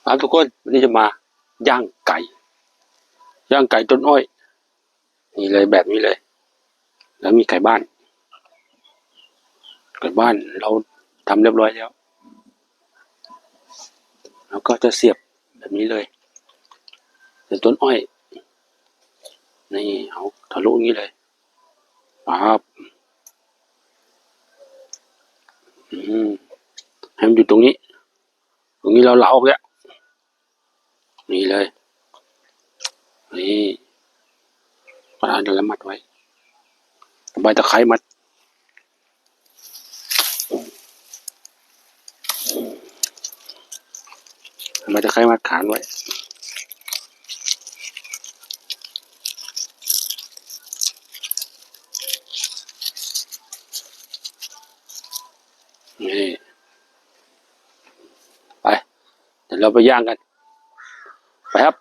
ครับทุกคนวันนี้จะมาย่างไก่ต้นอ้อยนี่เลยแบบนี้เลยแล้วมีไก่บ้านเราทำเรียบร้อยแล้วก็จะเสียบแบบนี้เลยเป็นต้นอ้อยนี่เอาทะลุอย่างนี้เลยปั๊บให้มันอยู่ตรงนี้เราเหลาออกแล้วนี่เลยนี่ปลาจะมัดไว้ใบตะไคร้มัดขานไว้นี่ไปเดี๋ยวเราไปย่างกันไปครับ